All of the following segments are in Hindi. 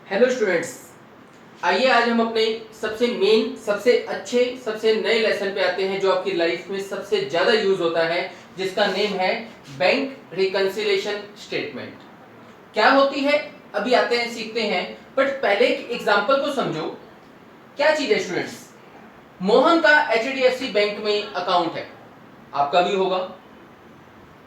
हेलो स्टूडेंट्स, आइए आज हम अपने सबसे मेन, सबसे अच्छे, सबसे नए लेसन पे आते हैं जो आपकी लाइफ में सबसे ज़्यादा यूज होता है, जिसका नेम है बैंक रिकंसिलिएशन स्टेटमेंट। क्या होती है अभी आते हैं, सीखते हैं, बट पहले एक एग्जांपल को समझो। क्या चीज़ है स्टूडेंट्स? मोहन का HDFC बैंक में अकाउंट है, आपका भी होगा।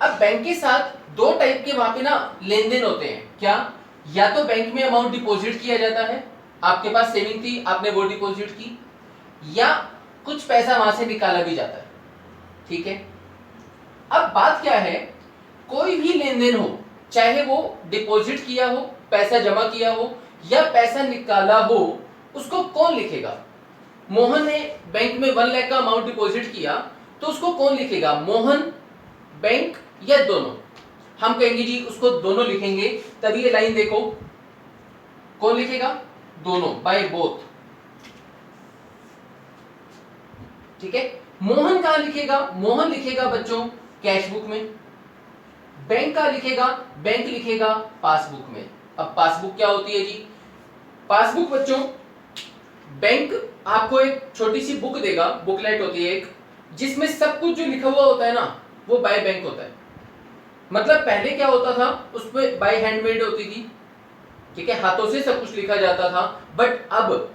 अब बैंक के साथ दो टाइप के वहां पे ना लेन देन होते हैं। क्या? या तो बैंक में अमाउंट डिपॉजिट किया जाता है, आपके पास सेविंग थी, आपने वो डिपॉजिट की, या कुछ पैसा वहां से निकाला भी जाता है। ठीक है, अब बात क्या है, कोई भी लेन देन हो, चाहे वो डिपॉजिट किया हो, पैसा जमा किया हो, या पैसा निकाला हो, उसको कौन लिखेगा? मोहन ने बैंक में 1 लाख का अमाउंट डिपॉजिट किया, तो उसको कौन लिखेगा? मोहन, बैंक, या दोनों? हम कहेंगे जी उसको दोनों लिखेंगे। तभी ये लाइन देखो, कौन लिखेगा? दोनों, बाय बोथ। ठीक है, मोहन कहां लिखेगा? मोहन लिखेगा बच्चों कैश बुक में। बैंक का लिखेगा, बैंक लिखेगा पासबुक में। अब पासबुक क्या होती है जी? पासबुक बच्चों, बैंक आपको एक छोटी सी बुक देगा, बुकलेट होती है एक, जिसमें सब कुछ जो लिखा हुआ होता है ना, वो बाय बैंक होता है। मतलब पहले क्या होता था, उसमें बाय हैंडमेड होती थी, ठीक है, हाथों से सब कुछ लिखा जाता था। बट अब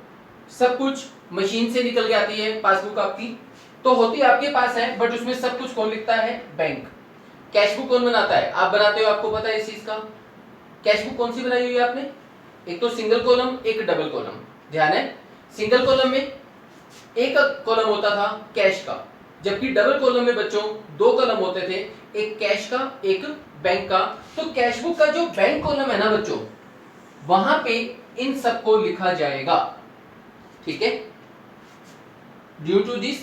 सब कुछ मशीन से निकल के आती है पासबुक आपकी, तो होती आपके पास है, बट उसमें सब कुछ कौन लिखता है? बैंक। कैश बुक कौन बनाता है? आप बनाते हो, आपको पता है इस चीज का। कैश बुक कौन सी बनाई हुई है आपने? एक तो सिंगल कॉलम, एक डबल कॉलम। ध्यान है, सिंगल कॉलम में एक कॉलम होता था कैश का, जबकि डबल कॉलम में बच्चों दो कॉलम होते थे, एक कैश का, एक बैंक का। तो कैश बुक का जो बैंक कॉलम है ना बच्चों, वहां पे इन सबको लिखा जाएगा। ठीक है, ड्यू टू दिस,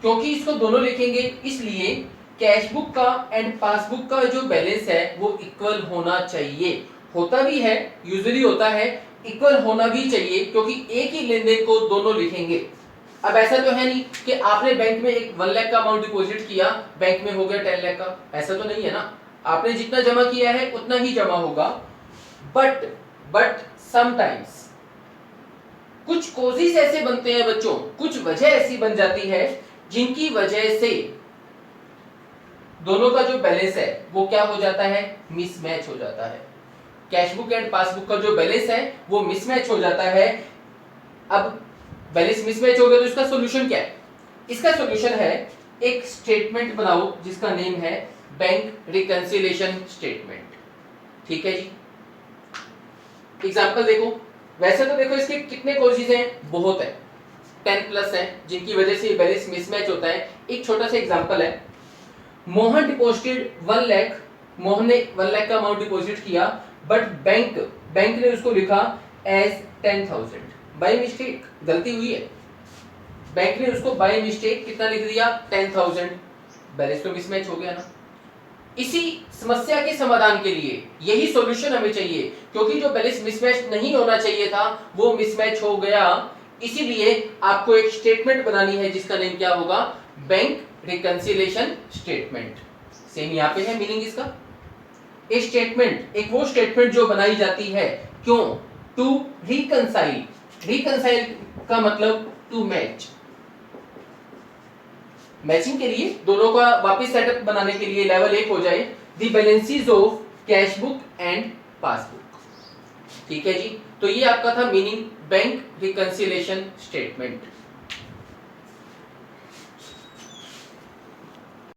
क्योंकि इसको दोनों लिखेंगे, इसलिए कैश बुक का एंड पासबुक का जो बैलेंस है वो इक्वल होना चाहिए। होता भी है, यूजुअली होता है, इक्वल होना भी चाहिए, क्योंकि एक ही लेन देन को दोनों लिखेंगे। अब ऐसा तो है नहीं कि आपने बैंक में एक 1 लाख का अमाउंट डिपॉजिट किया, बैंक में हो गया 10 लाख का, ऐसा तो नहीं है ना। आपने जितना जमा किया है उतना ही जमा होगा। बट समटाइम्स कुछ कोजिस ऐसे बनते हैं बच्चों, कुछ वजह ऐसी बन जाती है जिनकी वजह से दोनों का जो बैलेंस है वो क्या हो जाता है? मिसमैच हो जाता है। कैश बुक एंड पासबुक का जो बैलेंस है वो मिसमैच हो जाता है। अब बैलेंस मिसमैच हो गया तो इसका सॉल्यूशन क्या है? इसका सॉल्यूशन है, एक स्टेटमेंट बनाओ जिसका नेम है बैंक रिकंसिलिएशन स्टेटमेंट। ठीक है जी, एग्जांपल देखो। वैसे तो देखो इसके कितने कॉजेज हैं, बहुत है, 10 प्लस है जिनकी वजह से बैलेंस मिसमैच होता है। एक छोटा सा एग्जांपल है, मोहन डिपॉजिटेड 1 लाख, मोहन ने 1 लाख का अमाउंट डिपॉजिट किया, बट बैंक ने उसको लिखा एज 10,000। बाय मिस्टेक, गलती हुई है, बैंक ने उसको बाय मिस्टेक कितना लिख दिया? 10,000। बैलेंस तो मिसमैच हो गया ना। इसी समस्या के समाधान के लिए यही सॉल्यूशन हमें चाहिए, क्योंकि जो बैलेंस मिसमैच नहीं होना चाहिए था वो मिसमैच हो गया। इसीलिए आपको एक स्टेटमेंट बनानी है जिसका नेम क्या होगा? Bank reconciliation statement. सेम यहां पे है मीनिंग इसका। एक स्टेटमेंट, एक वो स्टेटमेंट जो बनाई जाती है, क्यों? To reconcile. रिकंसाइल का मतलब टू मैच, मैचिंग के लिए, दोनों का वापस सेटअप बनाने के लिए, लेवल 1 हो जाए, the balances of cash book and passbook. ठीक है जी, तो ये आपका था मीनिंग बैंक रिकंसिलिएशन स्टेटमेंट।